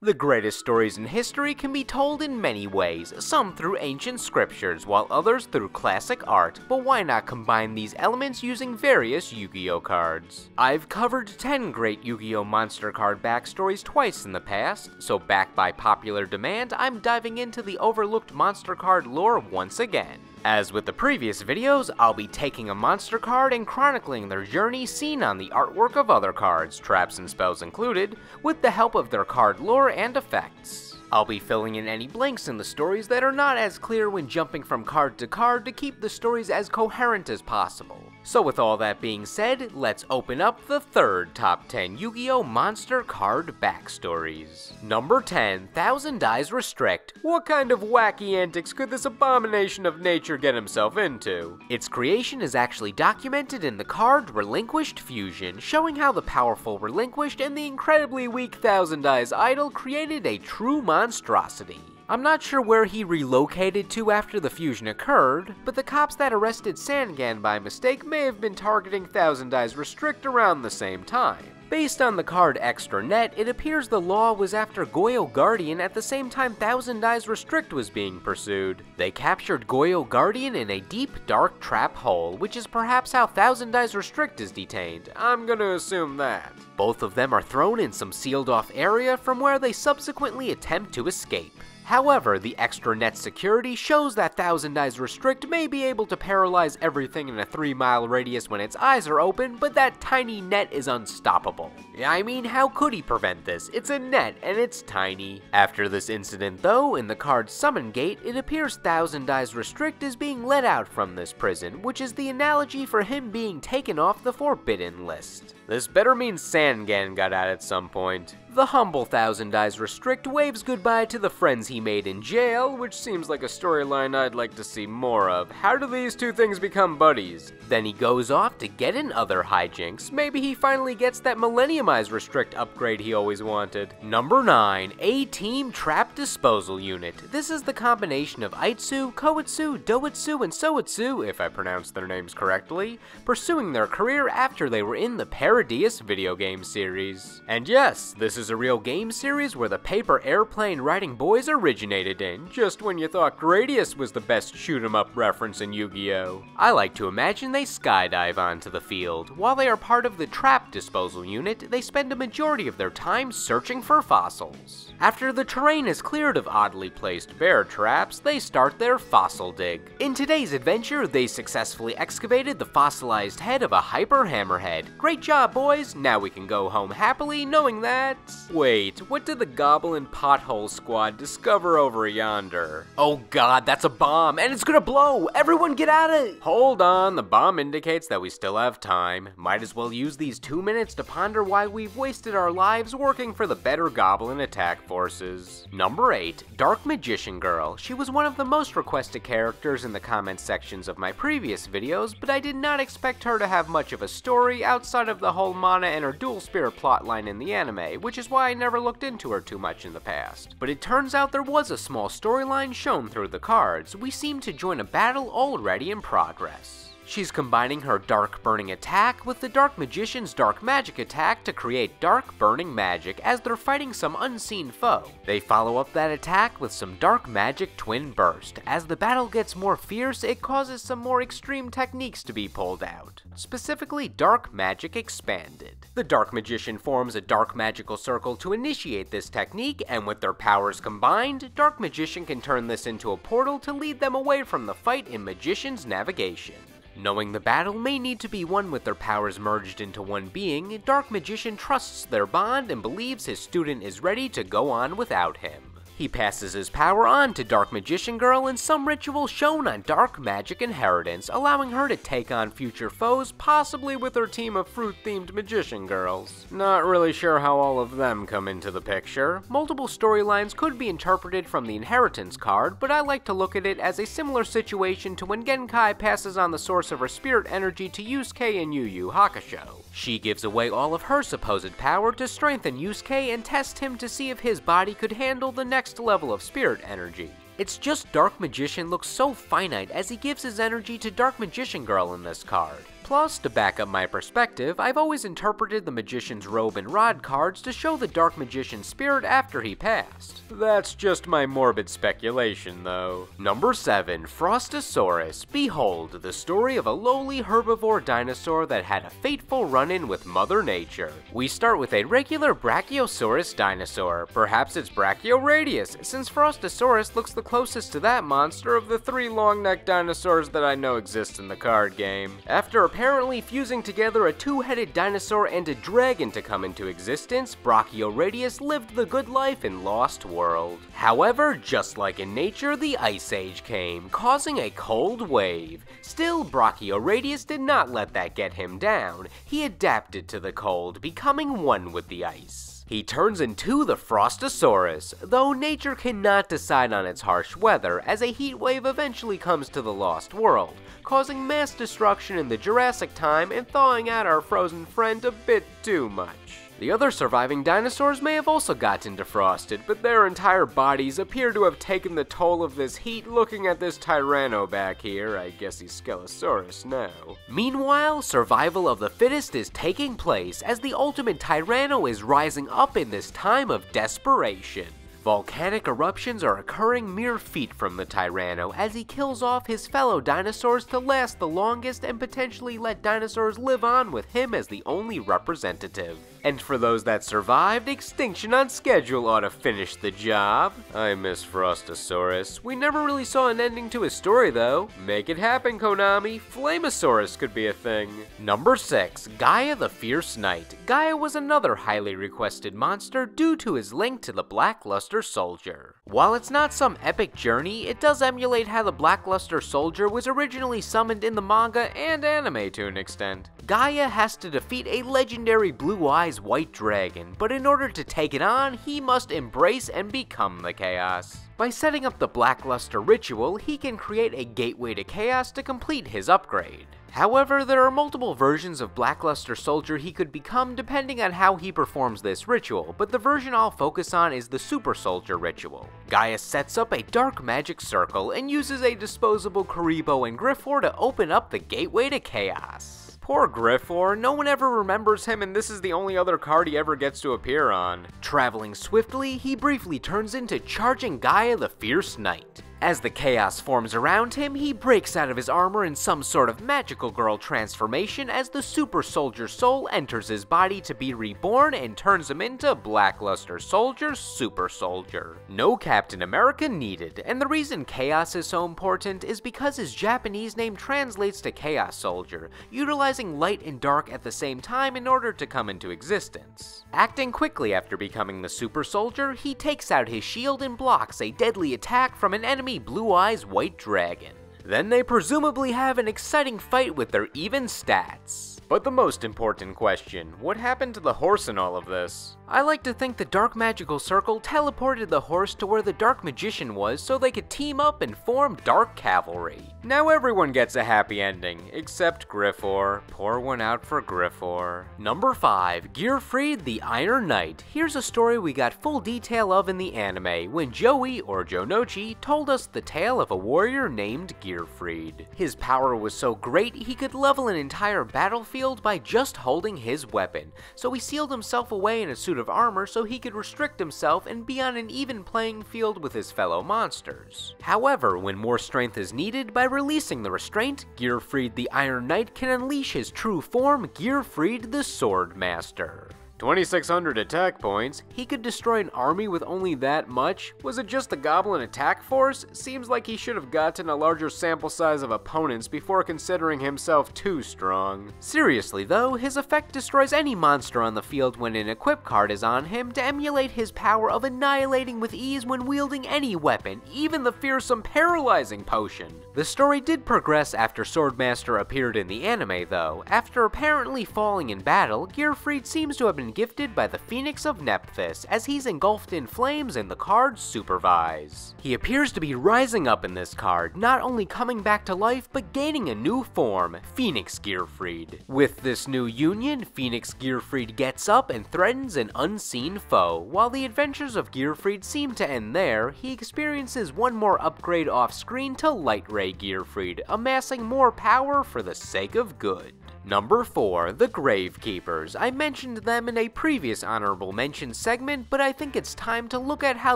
The greatest stories in history can be told in many ways, some through ancient scriptures, while others through classic art, but why not combine these elements using various Yu-Gi-Oh cards? I've covered 10 great Yu-Gi-Oh monster card backstories twice in the past, so backed by popular demand, I'm diving into the overlooked monster card lore once again. As with the previous videos, I'll be taking a monster card and chronicling their journey seen on the artwork of other cards, traps and spells included, with the help of their card lore and effects. I'll be filling in any blanks in the stories that are not as clear when jumping from card to card to keep the stories as coherent as possible. So with all that being said, let's open up the third top 10 Yu-Gi-Oh! Monster card backstories. Number 10, Thousand Eyes Restrict. What kind of wacky antics could this abomination of nature get himself into? Its creation is actually documented in the card Relinquished Fusion, showing how the powerful Relinquished and the incredibly weak Thousand Eyes idol created a true monstrosity. I'm not sure where he relocated to after the fusion occurred, but the cops that arrested Sangan by mistake may have been targeting Thousand Eyes Restrict around the same time. Based on the card Extra Net, it appears the law was after Goyo Guardian at the same time Thousand Eyes Restrict was being pursued. They captured Goyo Guardian in a deep, dark trap hole, which is perhaps how Thousand Eyes Restrict is detained. I'm gonna assume that. Both of them are thrown in some sealed-off area from where they subsequently attempt to escape. However, the extra net security shows that Thousand Eyes Restrict may be able to paralyze everything in a 3-mile radius when its eyes are open, but that tiny net is unstoppable. I mean, how could he prevent this? It's a net, and it's tiny. After this incident though, in the card Summon Gate, it appears Thousand Eyes Restrict is being let out from this prison, which is the analogy for him being taken off the Forbidden List. This better mean Sangan got out at some point. The humble Thousand Eyes Restrict waves goodbye to the friends he made in jail, which seems like a storyline I'd like to see more of. How do these two things become buddies? Then he goes off to get in other hijinks. Maybe he finally gets that Millennium Eyes Restrict upgrade he always wanted. Number 9, A-Team Trap Disposal Unit. This is the combination of Aitsu, Koitsu, Doitsu, and Soitsu, if I pronounced their names correctly, pursuing their career after they were in the Rockwell video game series. And yes, this is a real game series where the paper airplane riding boys originated in, just when you thought Gradius was the best shoot-'em-up reference in Yu-Gi-Oh! I like to imagine they skydive onto the field. While they are part of the Trap Disposal Unit, they spend a majority of their time searching for fossils. After the terrain is cleared of oddly placed bear traps, they start their fossil dig. In today's adventure, they successfully excavated the fossilized head of a Hyper Hammerhead. Great job, boys! Now we can go home happily knowing that... Wait, what did the Goblin Pothole Squad discover over yonder? Oh god, that's a bomb, and it's gonna blow! Everyone get out of it! Hold on, the bomb indicates that we still have time. Might as well use these 2 minutes to ponder why we've wasted our lives working for the better Goblin attack forces. Number 8, Dark Magician Girl. She was one of the most requested characters in the comment sections of my previous videos, but I did not expect her to have much of a story outside of the whole Mana and her dual spirit plotline in the anime, which is why I never looked into her too much in the past. But it turns out there was a small storyline shown through the cards. We seem to join a battle already in progress. She's combining her Dark Burning attack with the Dark Magician's Dark Magic attack to create Dark Burning Magic as they're fighting some unseen foe. They follow up that attack with some Dark Magic Twin Burst. As the battle gets more fierce, it causes some more extreme techniques to be pulled out. Specifically, Dark Magic Expanded. The Dark Magician forms a Dark Magical Circle to initiate this technique, and with their powers combined, Dark Magician can turn this into a portal to lead them away from the fight in Magician's Navigation. Knowing the battle may need to be won with their powers merged into one being, Dark Magician trusts their bond and believes his student is ready to go on without him. He passes his power on to Dark Magician Girl in some ritual shown on Dark Magic Inheritance, allowing her to take on future foes, possibly with her team of fruit-themed magician girls. Not really sure how all of them come into the picture. Multiple storylines could be interpreted from the Inheritance card, but I like to look at it as a similar situation to when Genkai passes on the source of her spirit energy to Yusuke in Yu Yu Hakusho. She gives away all of her supposed power to strengthen Yusuke and test him to see if his body could handle the next level of spirit energy. It's just Dark Magician looks so finite as he gives his energy to Dark Magician Girl in this card. Plus, to back up my perspective, I've always interpreted the Magician's Robe and Rod cards to show the Dark Magician's spirit after he passed. That's just my morbid speculation, though. Number 7. Frostosaurus. Behold, the story of a lowly herbivore dinosaur that had a fateful run-in with Mother Nature. We start with a regular Brachiosaurus dinosaur. Perhaps it's Bracchio-radius, since Frostosaurus looks the closest to that monster of the 3 long-necked dinosaurs that I know exist in the card game. After apparently fusing together a 2-headed dinosaur and a dragon to come into existence, Brachio-radius lived the good life in Lost World. However, just like in nature, the Ice Age came, causing a cold wave. Still, Brachio-radius did not let that get him down. He adapted to the cold, becoming one with the ice. He turns into the Frostosaurus, though nature cannot decide on its harsh weather, as a heat wave eventually comes to the Lost World, causing mass destruction in the Jurassic time and thawing out our frozen friend a bit too much. The other surviving dinosaurs may have also gotten defrosted, but their entire bodies appear to have taken the toll of this heat. Looking at this Tyranno back here, I guess he's Skelosaurus now. Meanwhile, survival of the fittest is taking place as the ultimate Tyranno is rising up in this time of desperation. Volcanic eruptions are occurring mere feet from the Tyranno as he kills off his fellow dinosaurs to last the longest and potentially let dinosaurs live on with him as the only representative. And for those that survived, extinction on schedule ought to finish the job. I miss Frostosaurus. We never really saw an ending to his story though. Make it happen, Konami. Flamosaurus could be a thing. Number 6. Gaia the Fierce Knight. Gaia was another highly requested monster due to his link to the Blackluster Soldier. While it's not some epic journey, it does emulate how the Blackluster Soldier was originally summoned in the manga and anime to an extent. Gaia has to defeat a legendary Blue Eyes white dragon, but in order to take it on, he must embrace and become the chaos. By setting up the Blackluster ritual, he can create a gateway to chaos to complete his upgrade. However, there are multiple versions of Blackluster Soldier he could become depending on how he performs this ritual, but the version I'll focus on is the Super Soldier ritual. Gaia sets up a dark magic circle and uses a disposable Kuriboh and Griffor to open up the gateway to chaos. Poor Griffor, no one ever remembers him and this is the only other card he ever gets to appear on. Traveling swiftly, he briefly turns into Charging Gaia the Fierce Knight. As the chaos forms around him, he breaks out of his armor in some sort of magical girl transformation as the Super Soldier soul enters his body to be reborn and turns him into Blackluster Soldier Super Soldier. No Captain America needed, and the reason chaos is so important is because his Japanese name translates to Chaos Soldier, utilizing light and dark at the same time in order to come into existence. Acting quickly after becoming the Super Soldier, he takes out his shield and blocks a deadly attack from an enemy Blue Eyes white dragon. Then they presumably have an exciting fight with their even stats. But the most important question, what happened to the horse in all of this? I like to think the Dark Magical Circle teleported the horse to where the Dark Magician was so they could team up and form Dark Cavalry. Now everyone gets a happy ending, except Griffor. Pour one out for Griffor. Number 5. Gearfried the Iron Knight. Here's a story we got full detail of in the anime, when Joey, or Jonochi, told us the tale of a warrior named Gearfried. His power was so great he could level an entire battlefield by just holding his weapon, so he sealed himself away in a suit of armor so he could restrict himself and be on an even playing field with his fellow monsters. However, when more strength is needed, by releasing the restraint, Gearfried the Iron Knight can unleash his true form, Gearfried the Sword Master. 2,600 attack points? He could destroy an army with only that much? Was it just the goblin attack force? Seems like he should have gotten a larger sample size of opponents before considering himself too strong. Seriously though, his effect destroys any monster on the field when an equip card is on him to emulate his power of annihilating with ease when wielding any weapon, even the fearsome paralyzing potion. The story did progress after Swordmaster appeared in the anime though. After apparently falling in battle, Gearfried seems to have been gifted by the Phoenix of Nephthys, as he's engulfed in flames in the card Supervise. He appears to be rising up in this card, not only coming back to life, but gaining a new form, Phoenix Gearfried. With this new union, Phoenix Gearfried gets up and threatens an unseen foe. While the adventures of Gearfried seem to end there, he experiences one more upgrade off-screen to Light Ray Gearfried, amassing more power for the sake of good. Number 4. The Gravekeepers. I mentioned them in a previous honorable mention segment, but I think it's time to look at how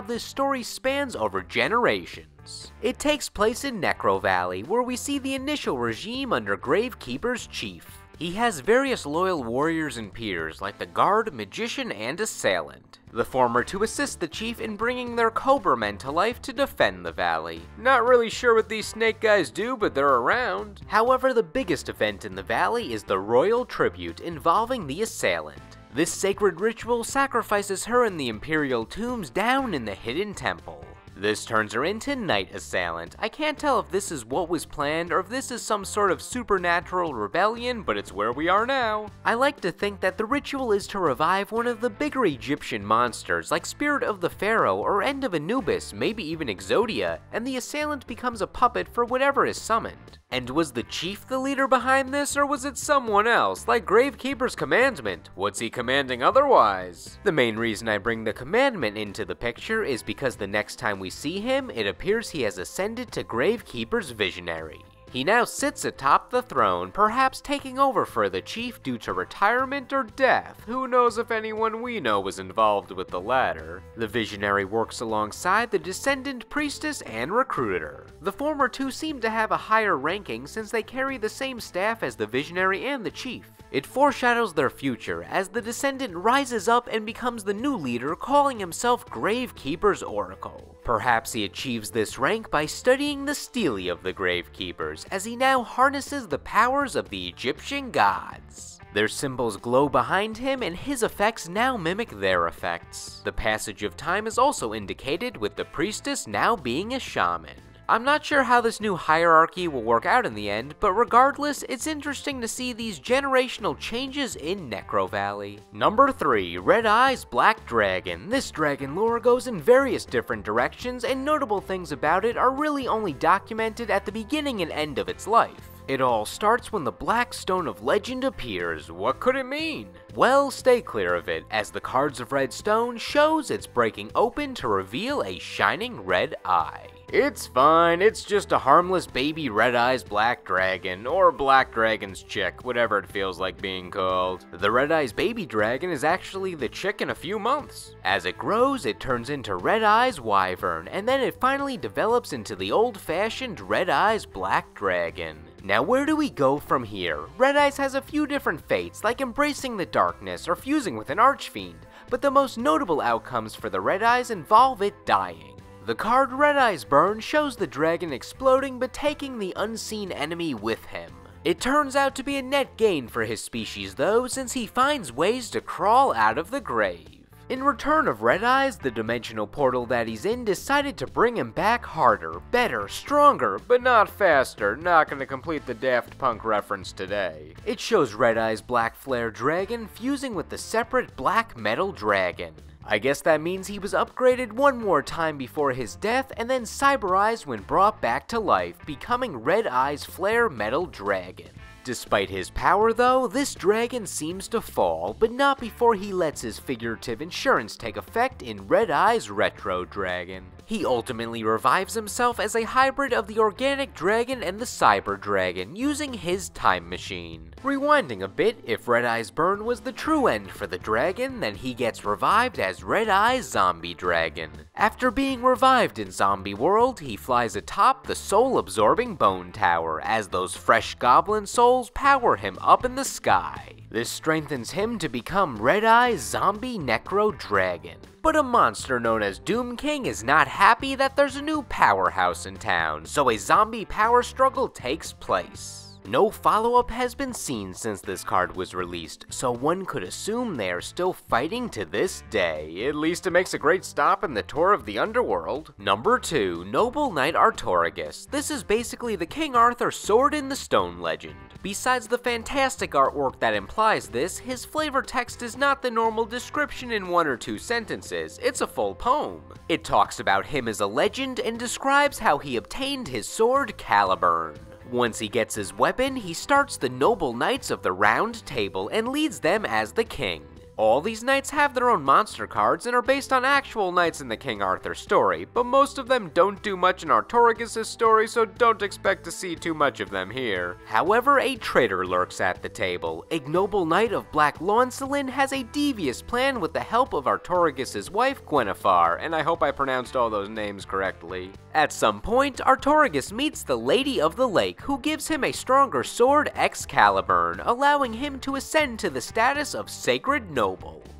this story spans over generations. It takes place in Necro Valley, where we see the initial regime under Gravekeeper's chief. He has various loyal warriors and peers like the Guard, Magician, and Assailant. The former to assist the chief in bringing their Cobra men to life to defend the valley. Not really sure what these snake guys do, but they're around. However, the biggest event in the valley is the Royal Tribute involving the Assailant. This sacred ritual sacrifices her in the Imperial tombs down in the hidden temple. This turns her into Night Assailant. I can't tell if this is what was planned or if this is some sort of supernatural rebellion, but it's where we are now. I like to think that the ritual is to revive one of the bigger Egyptian monsters like Spirit of the Pharaoh or End of Anubis, maybe even Exodia, and the Assailant becomes a puppet for whatever is summoned. And was the chief the leader behind this, or was it someone else, like Gravekeeper's commandment? What's he commanding otherwise? The main reason I bring the commandment into the picture is because the next time we see him, it appears he has ascended to Gravekeeper's visionary. He now sits atop the throne, perhaps taking over for the chief due to retirement or death. Who knows if anyone we know was involved with the latter. The visionary works alongside the descendant priestess and recruiter. The former two seem to have a higher ranking since they carry the same staff as the visionary and the chief. It foreshadows their future as the descendant rises up and becomes the new leader, calling himself Gravekeeper's Oracle. Perhaps he achieves this rank by studying the stele of the Gravekeepers, as he now harnesses the powers of the Egyptian gods. Their symbols glow behind him, and his effects now mimic their effects. The passage of time is also indicated, with the priestess now being a shaman. I'm not sure how this new hierarchy will work out in the end, but regardless, it's interesting to see these generational changes in Necro Valley. Number 3. Red Eyes Black Dragon. This dragon lore goes in various different directions, and notable things about it are really only documented at the beginning and end of its life. It all starts when the Black Stone of Legend appears. What could it mean? Well, stay clear of it, as the Cards of Red Stone shows it's breaking open to reveal a shining red eye. It's fine, it's just a harmless baby Red Eyes Black Dragon, or Black Dragon's chick, whatever it feels like being called. The Red Eyes baby dragon is actually the chick in a few months. As it grows, it turns into Red Eyes Wyvern, and then it finally develops into the old-fashioned Red Eyes Black Dragon. Now where do we go from here? Red Eyes has a few different fates, like embracing the darkness or fusing with an archfiend, but the most notable outcomes for the Red Eyes involve it dying. The card Red Eyes Burn shows the dragon exploding but taking the unseen enemy with him. It turns out to be a net gain for his species though, since he finds ways to crawl out of the grave. In Return of Red Eyes, the dimensional portal that he's in decided to bring him back harder, better, stronger, but not faster. Not gonna complete the Daft Punk reference today. It shows Red Eyes Black Flare Dragon fusing with the separate Black Metal Dragon. I guess that means he was upgraded one more time before his death and then cyberized when brought back to life, becoming Red Eyes Flare Metal Dragon. Despite his power though, this dragon seems to fall, but not before he lets his figurative insurance take effect in Red Eyes Retro Dragon. He ultimately revives himself as a hybrid of the organic dragon and the cyber dragon, using his time machine. Rewinding a bit, if Red Eyes Burn was the true end for the dragon, then he gets revived as Red Eyes Zombie Dragon. After being revived in Zombie World, he flies atop the soul-absorbing bone tower, as those fresh goblin souls power him up in the sky. This strengthens him to become Red Eyes Zombie Necro Dragon. But a monster known as Doom King is not happy that there's a new powerhouse in town, so a zombie power struggle takes place. No follow-up has been seen since this card was released, so one could assume they are still fighting to this day. At least it makes a great stop in the tour of the underworld. Number 2. Noble Knight Artorigus. This is basically the King Arthur Sword in the Stone legend. Besides the fantastic artwork that implies this, his flavor text is not the normal description in 1 or 2 sentences, it's a full poem. It talks about him as a legend and describes how he obtained his sword Caliburn. Once he gets his weapon, he starts the Noble Knights of the Round Table and leads them as the king. All these knights have their own monster cards and are based on actual knights in the King Arthur story, but most of them don't do much in Artorigus' story, so don't expect to see too much of them here. However, a traitor lurks at the table. Ignoble Knight of Black Launcelin has a devious plan with the help of Artorigus' wife, Gwennifer, and I hope I pronounced all those names correctly. At some point, Artorigus meets the Lady of the Lake, who gives him a stronger sword, Excalibur, allowing him to ascend to the status of Sacred Noble.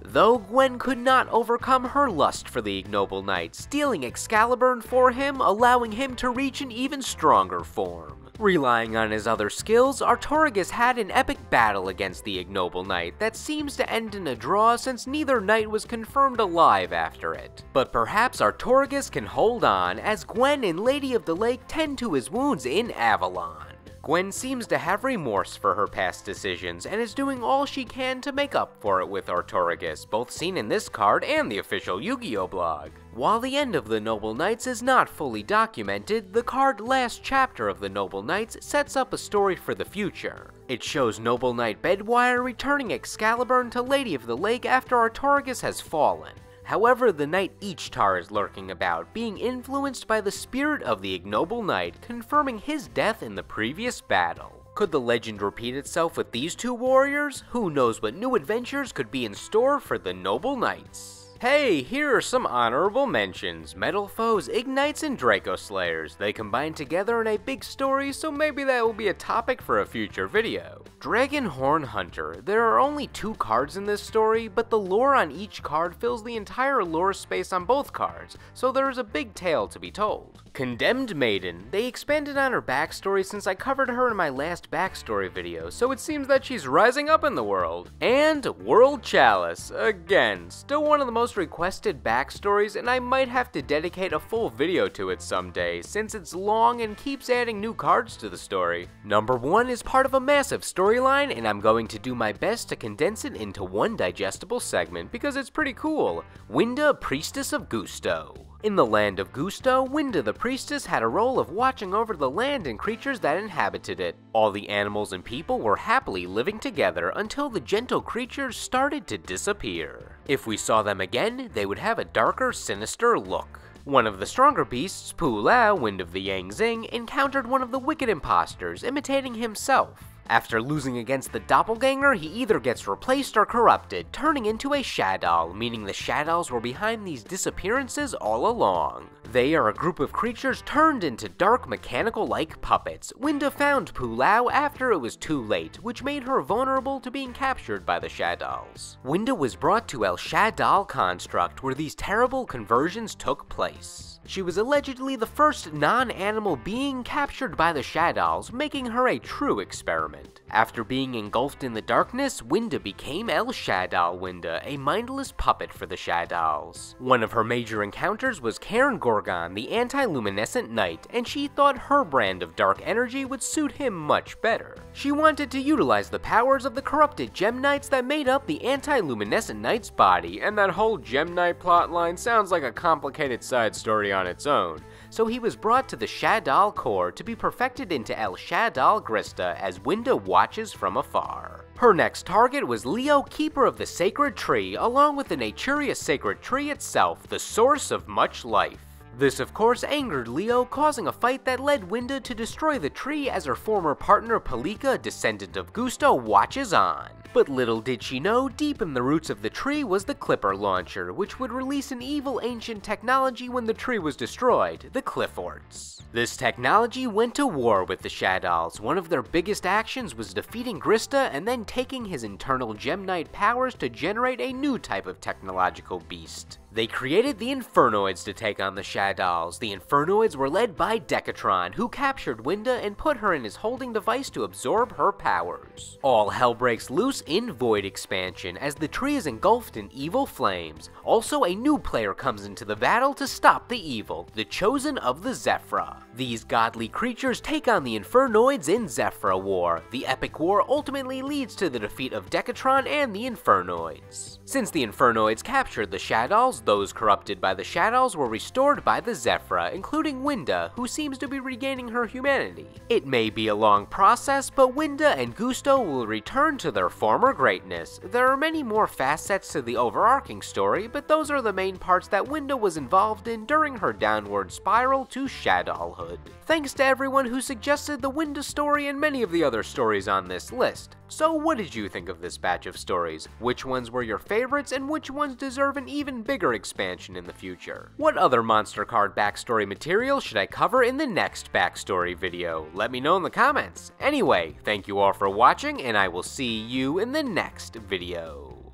Though Gwen could not overcome her lust for the Ignoble Knight, stealing Excalibur for him, allowing him to reach an even stronger form. Relying on his other skills, Artorigus had an epic battle against the Ignoble Knight that seems to end in a draw since neither knight was confirmed alive after it. But perhaps Artorigus can hold on, as Gwen and Lady of the Lake tend to his wounds in Avalon. Gwen seems to have remorse for her past decisions and is doing all she can to make up for it with Artorigus, both seen in this card and the official Yu-Gi-Oh blog. While the end of the Noble Knights is not fully documented, the card Last Chapter of the Noble Knights sets up a story for the future. It shows Noble Knight Bedwire returning Excalibur to Lady of the Lake after Artorigus has fallen. However, the knight Ichtar is lurking about, being influenced by the spirit of the Ignoble Knight, confirming his death in the previous battle. Could the legend repeat itself with these two warriors? Who knows what new adventures could be in store for the Noble Knights? Hey, here are some honorable mentions. Metal Foes, Ignites, and Draco Slayers. They combine together in a big story, so maybe that will be a topic for a future video. Dragonhorn Hunter. There are only 2 cards in this story, but the lore on each card fills the entire lore space on both cards, so there is a big tale to be told. Condemned Maiden. They expanded on her backstory since I covered her in my last backstory video, so it seems that she's rising up in the world. And World Chalice. Again, still one of the most requested backstories, and I might have to dedicate a full video to it someday, since it's long and keeps adding new cards to the story. Number 1 is part of a massive storyline, and I'm going to do my best to condense it into one digestible segment, because it's pretty cool. Winda, Priestess of Gusto. In the land of Gusto, Winda the Priestess had a role of watching over the land and creatures that inhabited it. All the animals and people were happily living together until the gentle creatures started to disappear. If we saw them again, they would have a darker, sinister look. One of the stronger beasts, Pu Lao, Wind of the Yang Xing, encountered one of the wicked imposters, imitating himself. After losing against the doppelganger, he either gets replaced or corrupted, turning into a Shadoll, meaning the Shadolls were behind these disappearances all along. They are a group of creatures turned into dark, mechanical-like puppets. Winda found Pu Lao after it was too late, which made her vulnerable to being captured by the Shadolls. Winda was brought to El Shaddol Construct, where these terrible conversions took place. She was allegedly the first non-animal being captured by the Shadolls, making her a true experiment. After being engulfed in the darkness, Winda became El Shaddol Winda, a mindless puppet for the Shadolls. One of her major encounters was Cairn Gorgon, the anti-luminescent knight, and she thought her brand of dark energy would suit him much better. She wanted to utilize the powers of the corrupted Gem Knights that made up the anti-luminescent knight's body, and that whole Gem Knight plotline sounds like a complicated side story on its own, so he was brought to the Shaddol core to be perfected into El Shaddol Grista as Winda watches from afar. Her next target was Leo, Keeper of the Sacred Tree, along with the Naturia Sacred Tree itself, the source of much life. This of course angered Leo, causing a fight that led Winda to destroy the tree as her former partner Palika, descendant of Gusto, watches on. But little did she know, deep in the roots of the tree was the Clipper Launcher, which would release an evil ancient technology when the tree was destroyed, the Clifforts. This technology went to war with the Shadolls. One of their biggest actions was defeating Grista and then taking his internal Gem Knight powers to generate a new type of technological beast. They created the Infernoids to take on the Shadolls. The Infernoids were led by Decatron, who captured Winda and put her in his holding device to absorb her powers. All hell breaks loose in Void Expansion, as the tree is engulfed in evil flames. Also, a new player comes into the battle to stop the evil, the Chosen of the Zephyra. These godly creatures take on the Infernoids in Zephyra War. The epic war ultimately leads to the defeat of Decatron and the Infernoids. Since the Infernoids captured the Shadolls, those corrupted by the Shadows were restored by the Zephyra, including Winda, who seems to be regaining her humanity. It may be a long process, but Winda and Gusto will return to their former greatness. There are many more facets to the overarching story, but those are the main parts that Winda was involved in during her downward spiral to Shadowhood. Thanks to everyone who suggested the Winda story and many of the other stories on this list. So what did you think of this batch of stories? Which ones were your favorites, and which ones deserve an even bigger expansion in the future? What other monster card backstory material should I cover in the next backstory video? Let me know in the comments. Anyway, thank you all for watching, and I will see you in the next video.